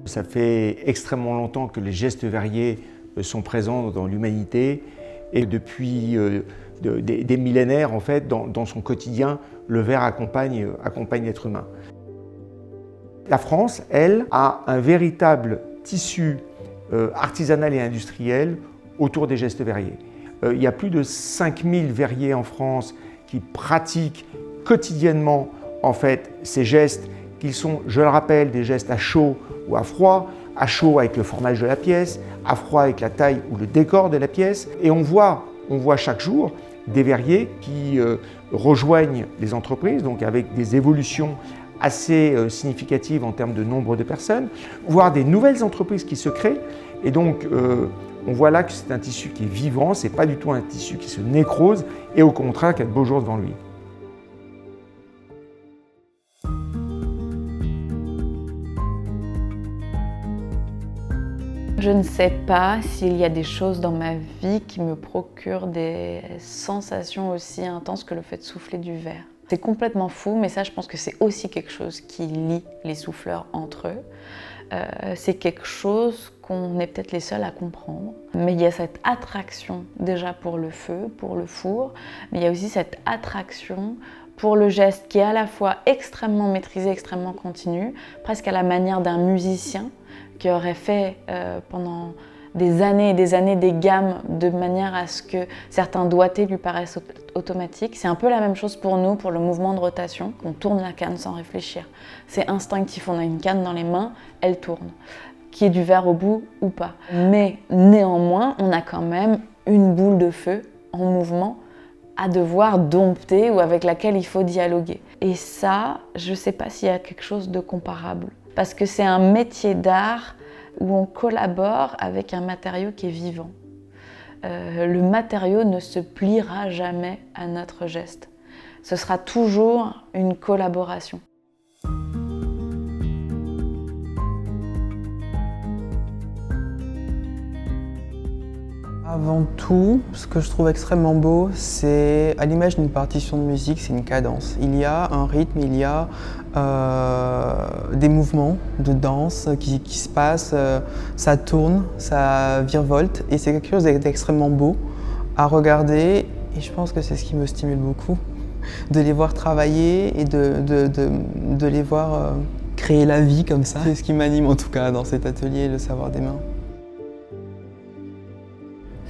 Ça fait extrêmement longtemps que les gestes verriers sont présents dans l'humanité et depuis des millénaires, en fait, dans son quotidien, le verre accompagne l'être humain. La France, elle, a un véritable tissu artisanal et industriel autour des gestes verriers. Il y a plus de 5000 verriers en France qui pratiquent quotidiennement en fait, ces gestes qui sont, je le rappelle, des gestes à chaud ou à froid. À chaud avec le formage de la pièce, à froid avec la taille ou le décor de la pièce. Et on voit chaque jour des verriers qui rejoignent les entreprises, donc avec des évolutions assez significatives en termes de nombre de personnes, voire des nouvelles entreprises qui se créent. Et donc, on voit là que c'est un tissu qui est vivant, c'est pas du tout un tissu qui se nécrose, et au contraire, qui a de beaux jours devant lui. Je ne sais pas s'il y a des choses dans ma vie qui me procurent des sensations aussi intenses que le fait de souffler du verre. C'est complètement fou, mais ça, je pense que c'est aussi quelque chose qui lie les souffleurs entre eux. C'est quelque chose qu'on est peut-être les seuls à comprendre. Mais il y a cette attraction déjà pour le feu, pour le four, mais il y a aussi cette attraction pour le geste qui est à la fois extrêmement maîtrisé, extrêmement continu, presque à la manière d'un musicien qui aurait fait pendant des années et des années des gammes de manière à ce que certains doigtés lui paraissent automatiques. C'est un peu la même chose pour nous, pour le mouvement de rotation. On tourne la canne sans réfléchir. C'est instinctif, on a une canne dans les mains, elle tourne. Qu'il y ait du verre au bout ou pas. Mais néanmoins, on a quand même une boule de feu en mouvement à devoir dompter ou avec laquelle il faut dialoguer. Et ça, je ne sais pas s'il y a quelque chose de comparable. Parce que c'est un métier d'art où on collabore avec un matériau qui est vivant. Le matériau ne se pliera jamais à notre geste. Ce sera toujours une collaboration. Avant tout, ce que je trouve extrêmement beau, c'est à l'image d'une partition de musique, c'est une cadence. Il y a un rythme, il y a des mouvements de danse qui se passent, ça tourne, ça virevolte et c'est quelque chose d'extrêmement beau à regarder et je pense que c'est ce qui me stimule beaucoup, de les voir travailler et de les voir créer la vie comme ça. C'est ce qui m'anime en tout cas dans cet atelier, le savoir des mains.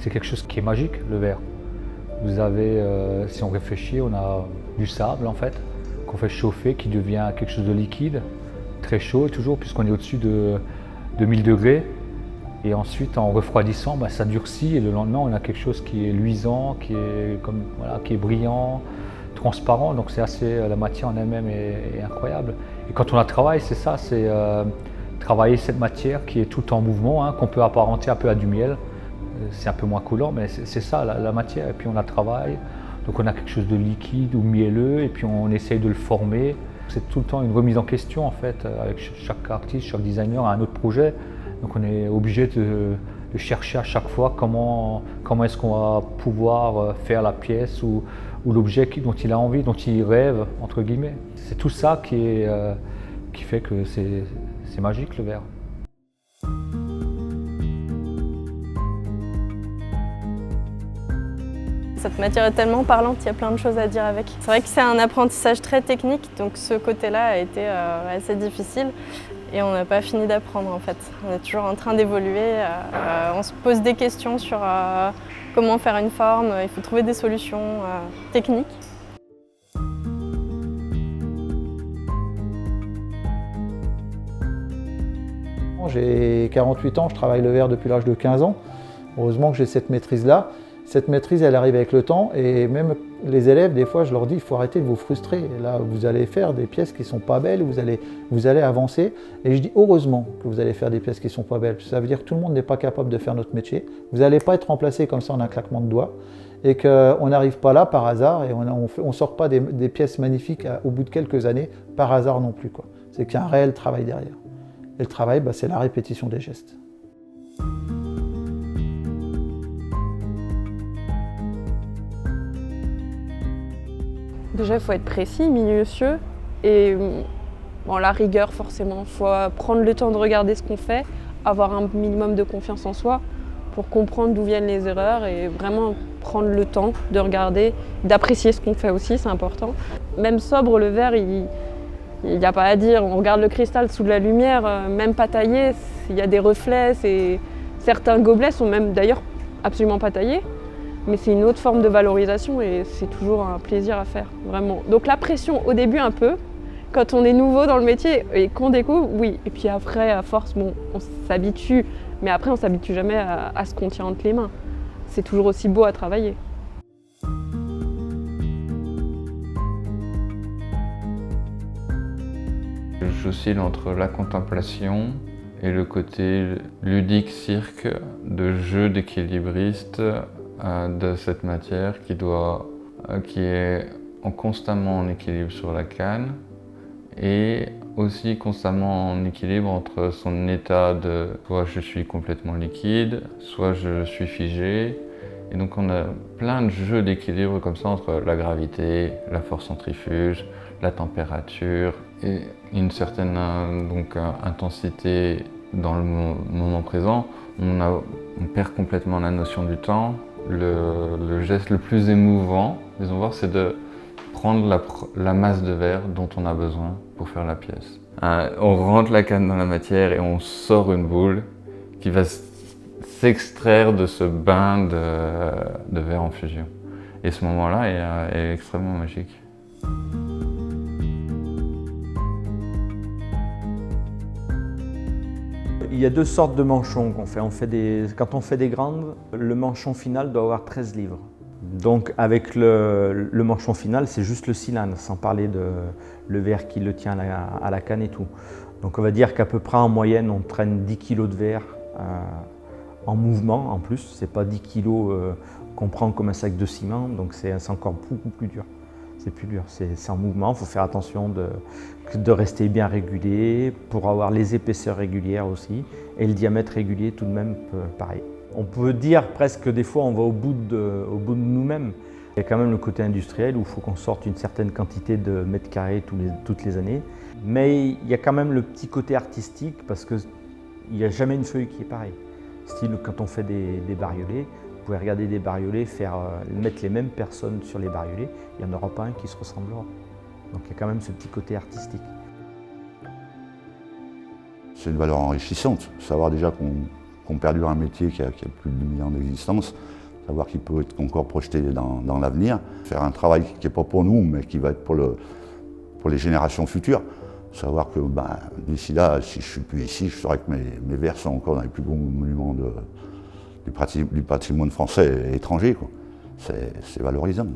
C'est quelque chose qui est magique, le verre. Vous avez, si on réfléchit, on a du sable en fait, qu'on fait chauffer, qui devient quelque chose de liquide, très chaud toujours, puisqu'on est au-dessus de 1000 degrés. Et ensuite, en refroidissant, ça durcit et le lendemain, on a quelque chose qui est luisant, qui est brillant, transparent. Donc c'est assez, la matière en elle-même est incroyable. Et quand on la travaille, c'est ça, c'est travailler cette matière qui est tout en mouvement, qu'on peut apparenter un peu à du miel. C'est un peu moins collant, mais c'est ça la matière. Et puis on la travaille, donc on a quelque chose de liquide ou mielleux, et puis on essaye de le former. C'est tout le temps une remise en question en fait, avec chaque artiste, chaque designer a un autre projet. Donc on est obligé de chercher à chaque fois comment est-ce qu'on va pouvoir faire la pièce ou l'objet dont il a envie, dont il rêve, entre guillemets. C'est tout ça qui fait que c'est magique le verre. Cette matière est tellement parlante, il y a plein de choses à dire avec. C'est vrai que c'est un apprentissage très technique, donc ce côté-là a été assez difficile et on n'a pas fini d'apprendre en fait. On est toujours en train d'évoluer, on se pose des questions sur comment faire une forme, il faut trouver des solutions techniques. J'ai 48 ans, je travaille le verre depuis l'âge de 15 ans. Heureusement que j'ai cette maîtrise-là. Cette maîtrise, elle arrive avec le temps et même les élèves, des fois, je leur dis, il faut arrêter de vous frustrer. Là, vous allez faire des pièces qui ne sont pas belles, vous allez avancer. Et je dis, heureusement que vous allez faire des pièces qui ne sont pas belles. Ça veut dire que tout le monde n'est pas capable de faire notre métier. Vous n'allez pas être remplacé comme ça en un claquement de doigts. Et qu'on n'arrive pas là par hasard et on ne sort pas des pièces magnifiques au bout de quelques années par hasard non plus. C'est qu'il y a un réel travail derrière. Et le travail, c'est la répétition des gestes. Déjà, il faut être précis, minutieux et Bon, la rigueur, forcément, il faut prendre le temps de regarder ce qu'on fait, avoir un minimum de confiance en soi pour comprendre d'où viennent les erreurs et vraiment prendre le temps de regarder, d'apprécier ce qu'on fait aussi, c'est important. Même sobre, le verre, il n'y a pas à dire. On regarde le cristal sous de la lumière, même pas taillé, il y a des reflets. Certains gobelets sont même d'ailleurs absolument pas taillés, mais c'est une autre forme de valorisation et c'est toujours un plaisir à faire, vraiment. Donc la pression au début un peu, quand on est nouveau dans le métier et qu'on découvre, oui. Et puis après, à force, bon, on s'habitue, mais après on s'habitue jamais à ce qu'on tient entre les mains. C'est toujours aussi beau à travailler. J'oscille entre la contemplation et le côté ludique cirque de jeu d'équilibriste de cette matière qui est constamment en équilibre sur la canne et aussi constamment en équilibre entre son état de soit je suis complètement liquide, soit je suis figé. Et donc on a plein de jeux d'équilibre comme ça entre la gravité, la force centrifuge, la température et une certaine intensité dans le moment présent. On perd complètement la notion du temps. Le geste le plus émouvant, disons voir, c'est de prendre la masse de verre dont on a besoin pour faire la pièce. On rentre la canne dans la matière et on sort une boule qui va s'extraire de ce bain de verre en fusion. Et ce moment-là est extrêmement magique. Il y a deux sortes de manchons qu'on fait. Quand on fait des grandes, le manchon final doit avoir 13 livres. Donc avec le manchon final, c'est juste le cylindre, sans parler de le verre qui le tient à la canne et tout. Donc on va dire qu'à peu près en moyenne, on traîne 10 kg de verre en mouvement en plus. C'est pas 10 kg qu'on prend comme un sac de ciment, donc c'est encore beaucoup plus dur. C'est plus dur, c'est en mouvement, il faut faire attention de rester bien régulé pour avoir les épaisseurs régulières aussi et le diamètre régulier tout de même pareil. On peut dire presque que des fois on va au bout de nous-mêmes. Il y a quand même le côté industriel où il faut qu'on sorte une certaine quantité de mètres carrés toutes les années. Mais il y a quand même le petit côté artistique parce qu'il n'y a jamais une feuille qui est pareille. Style quand on fait des bariolés, vous pouvez regarder des bariolés, mettre les mêmes personnes sur les bariolés, il n'y en aura pas un qui se ressemblera. Donc il y a quand même ce petit côté artistique. C'est une valeur enrichissante, savoir déjà qu'on perdure un métier qui a plus de 1000 ans d'existence, savoir qu'il peut être encore projeté dans l'avenir, faire un travail qui n'est pas pour nous, mais qui va être pour les générations futures. Savoir que d'ici là, si je ne suis plus ici, je saurais que mes verres sont encore dans les plus beaux monuments du patrimoine français et étranger. C'est valorisant.